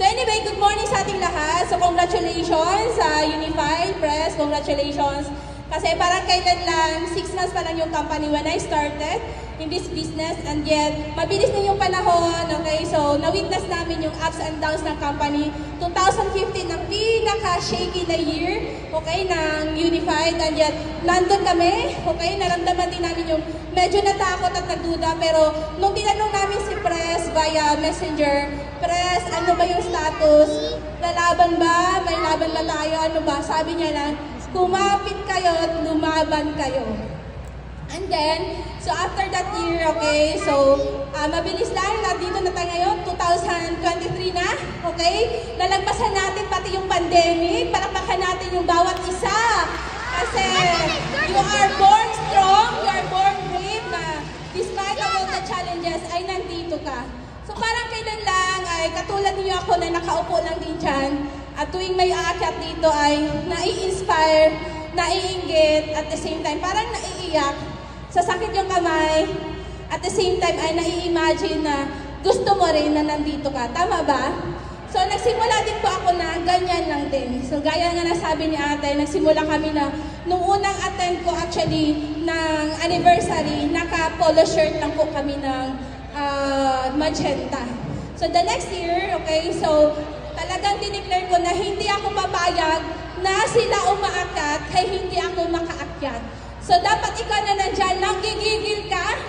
anyway, good morning sa ating lahat. So congratulations sa Unified Press, congratulations. Kasi parang kailan lang, 6 months pa lang yung company when I started in this business, and yet mabilis na yung panahon, okay? So na-witness namin yung ups and downs ng company. 2015 ang pinaka-shaky na year, okay, ng Unified, and yet nandun kami, okay? Naramdaman din namin yung medyo natakot at nagduda, pero nung tinanong namin si Press via Messenger, Press, ano ba yung status? Lalaban ba? May laban ba tayo? Ano ba? Sabi niya lang, kumapit kayo at lumaban kayo. And then, so after that year, okay, so mabilis lang, nandito na tayo ngayon, 2023 na, okay? Nalagpasan natin pati yung pandemic, palakpakan natin yung bawat isa. Kasi you are born strong, you are born brave, despite of all the challenges, ay nandito ka. So parang kailan lang, ay katulad niyo ako na nakaupo lang din dyan, at tuwing may aakyat dito ay nai-inspire, naiinggit, at the same time, parang naiiyak. Sasakit yung kamay, at the same time ay nai-imagine na gusto mo rin na nandito ka. Tama ba? So nagsimula din po ako na ganyan lang din. So gaya nga nasabi ni ate, nagsimula kami na nung unang attend ko actually ng anniversary, naka-polo shirt lang po kami ng magenta. So the next year, okay, so talagang dineclare ko na hindi ako papayag na sila umaakyat kaya hindi ako makaakyat. So, dapat ikaw na nandyan, nanggigigil ka,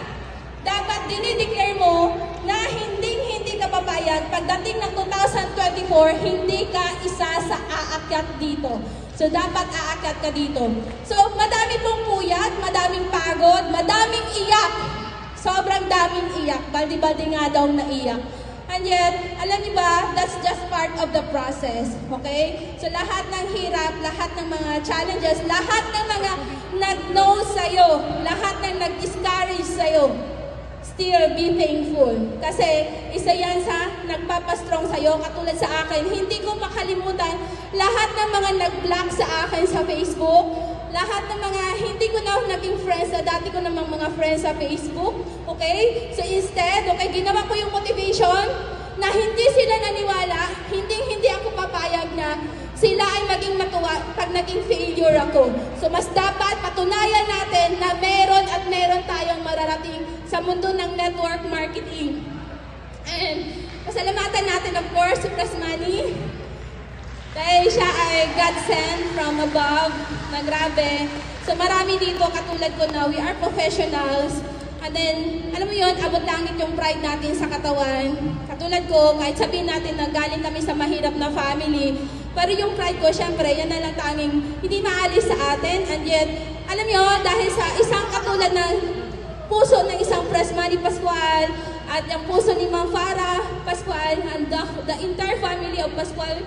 dapat dinideclare mo na hindi ka papayag. Pagdating ng 2024, hindi ka isa sa aakyat dito. So, dapat aakyat ka dito. So, madami pong puyat, madaming pagod, madaming iyak. Sobrang daming iyak. Baldi-baldi nga daw naiyak. And yet, alam niyo ba, that's just part of the process, okay? So lahat ng hirap, lahat ng mga challenges, lahat ng mga nag-no sa'yo, lahat ng nag-discourage sa'yo, still be thankful. Kasi isa yan sa nagpapastrong sa'yo, katulad sa akin. Hindi ko makalimutan lahat ng mga nag-block sa akin sa Facebook, lahat ng mga hindi ko na naging friends na dati ko namang mga friends sa Facebook, okay? So instead, okay, ginawa ko yung motivation na hindi sila naniwala, hindi ako papayag na sila ay maging matuwa pag naging failure ako. So mas dapat patunayan natin na meron at meron tayong mararating sa mundo ng network marketing. And pasalamatan natin of course si Press Money. Dahil siya ay God sent from above, na grabe. So marami dito, katulad ko na, we are professionals. And then, alam mo yun, abot langit yung pride natin sa katawan. Katulad ko, kahit sabihin natin na galing kami sa mahirap na family, pero yung pride ko, syempre, yan na lang tanging hindi maalis sa atin. And yet, alam nyo, dahil sa isang katulad ng puso ng isang Press Money Pascual, at yung puso ni Ma'am Farah Pascual, and the entire family of Pascual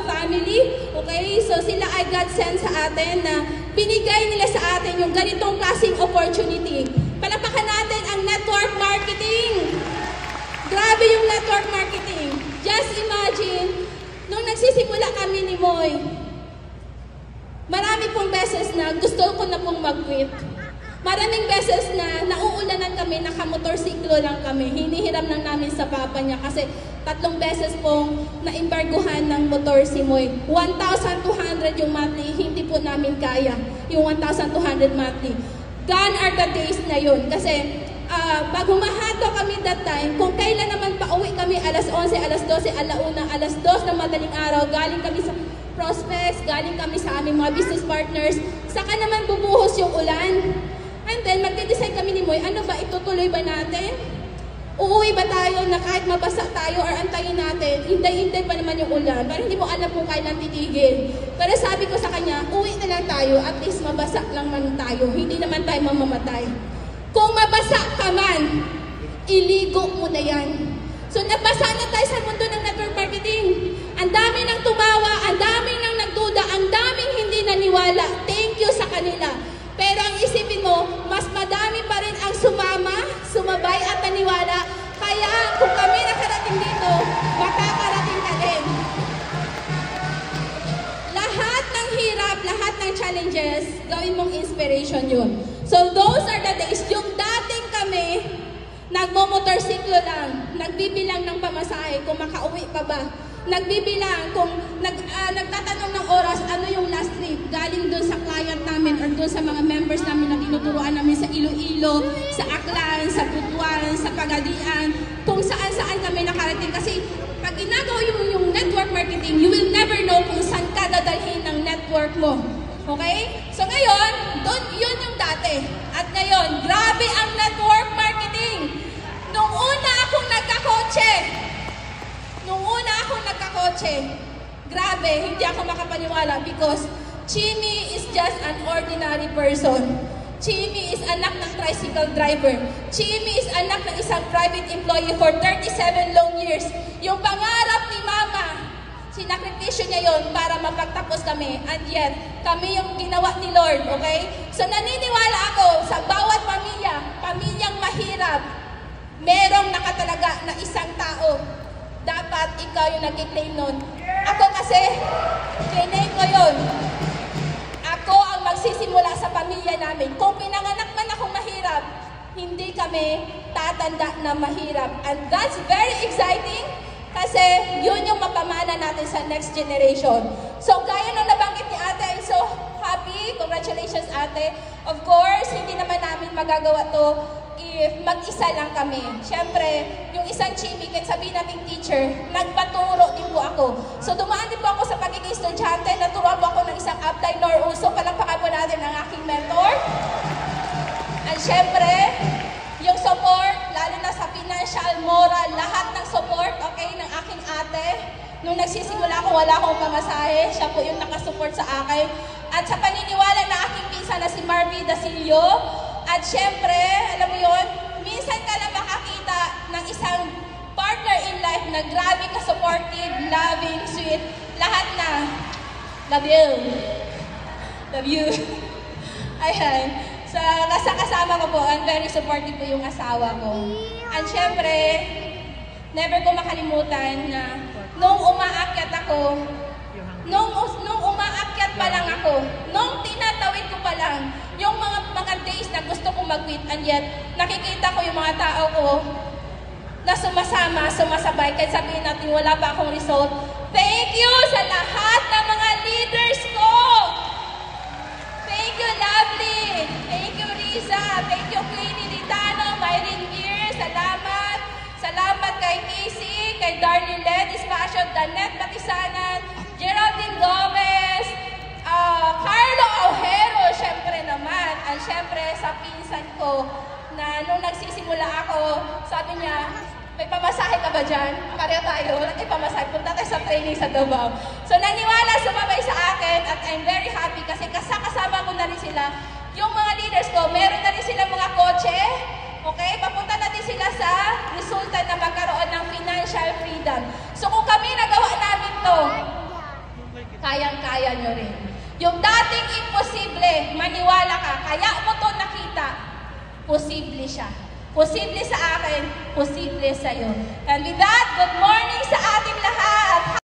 family, okay? So sila ay God sent sa atin na binigay nila sa atin yung ganitong klaseng opportunity. Palapakan natin ang network marketing. Grabe yung network marketing. Just imagine, nung nagsisimula kami ni Moy, marami pong beses na gusto ko na pong mag-quit. Maraming beses na nauulanan kami, nakamotorsiklo lang kami. Hinihiram lang namin sa papa niya kasi 3 beses pong naimbarguhan ng motor si Moy. 1,200 yung monthly, hindi po namin kaya yung 1,200 monthly. Gone are the days na yun. Kasi pag humahato kami that time, kung kailan naman pauwi kami, alas 11, alas 12, alauna, alas 2 ng madaling araw, galing kami sa prospects, galing kami sa aming mga business partners, saka naman bubuhos yung ulan. And then, magde-decide kami ni Moy, ano ba, itutuloy ba natin? Uuwi ba tayo na kahit mabasa tayo or antayin natin? Hintay-hintay pa naman yung ulan. Pero hindi mo alam kung kailan titigil. Pero sabi ko sa kanya, uwi na lang tayo, at least mabasa lang man tayo. Hindi naman tayo mamamatay. Kung mabasa ka man, iligo mo na yan. So, nabasa na tayo sa mundo ng network marketing. Ang dami nang tumawa, ang dami nang nagduda, ang daming hindi naniwala. Thank you sa kanila. Pero ang isipin mo, mas madami pa rin ang sumama, sumabay at naniwala. Kaya kung kami nakarating dito, makakarating ka din. Lahat ng hirap, lahat ng challenges, gawin mong inspiration yun. So those are the days, yung dating kami, nagmomotorsiklo lang, nagbibilang ng pamasahe kung makauwi pa ba. nagbibilang, kung nagtatanong ng oras, ano yung last trip, galing doon sa client namin or doon sa mga members namin na tinuturuan namin sa Iloilo, sa Aklan, sa Butuan, sa Pagadian, kung saan-saan kami nakarating. Kasi pag ginagawa yung network marketing, you will never know kung saan ka dadalhin ng network mo. Okay? So ngayon, yun yung dati. At ngayon, grabe ang network marketing. Nung una akong nagkakotse, grabe, hindi ako makapaniwala because Chimmy is just an ordinary person. Chimmy is anak ng tricycle driver. Chimmy is anak ng isang private employee for 37 long years. Yung pangarap ni Mama, sinakripisyo niya yon para mapagtapos kami. And yet, kami yung ginawa ni Lord, okay? So naniniwala ako sa bawat pamilyang mahirap, merong nakatalaga na isang tao. Dapat ikaw yung nag-claim nun. Ako kasi, kinay ko yun. Ako ang magsisimula sa pamilya namin. Kung pinanganak man akong mahirap, hindi kami tatanda na mahirap. And that's very exciting kasi yun yung mapamana natin sa next generation. So, gaya nung nabanggit ni Ate, I'm so happy. Congratulations, Ate. Of course, hindi naman namin magagawa to if mag-isa lang kami. Siyempre, yung isang Chimmy, kahit sabihin nating teacher, nagpaturo din po ako. So, dumaan din po ako sa pagiging estudyante, naturuan po ako ng isang Abday Nor Uso. Palakpakan po natin ang aking mentor. And siyempre, yung support, lalo na sa financial, moral, lahat ng support, okay, ng aking ate. Nung nagsisimula ako, wala akong pamasahe. Siya po yung nakasupport sa akin. At sa paniniwala na aking pinsan na si Marvy Dasilio. At syempre, alam mo yun, minsan ka lang makakita ng isang partner in life na grabe ka supportive, loving, sweet, lahat na. Love you. Love you. Ayan. Sa kasama ko po, and very supportive po yung asawa ko. And syempre, never ko makalimutan na nung umaakyat ako, nung umaakyat pa lang ako, nung tinatawid ko pa lang, yung mga days na gusto kong mag-quit, and yet, nakikita ko yung mga tao ko na sumasabay, kahit sabihin natin wala pa akong result. Thank you sa lahat ng mga leaders ko! Thank you, Lovely! Thank you, Riza! Thank you, Queenie Litano, Myrin Gear, salamat! Salamat kay Casey, kay Darlene Ledis Passion, Danette Batisanan, Geraldine Gomez, Carlo Aujero, syempre naman. At syempre sa pinsan ko na nung nagsisimula ako, sabi niya, may pamasahe ka ba dyan? Pareho tayo, may pamasahe. Punta tayo sa training sa Davao. So naniwala, sumabay sa akin at I'm very happy kasi kasama ko na rin sila. Yung mga leaders ko, meron na rin sila mga kotse. Okay? Papunta natin sila sa resulta na magkaroon ng financial freedom. So kung kami nagawa namin to, kayang-kaya nyo rin. Yung dating imposible, maniwala ka, kaya mo to nakita, posible siya. Posible sa akin, posible sa iyo. And with that, good morning sa ating lahat!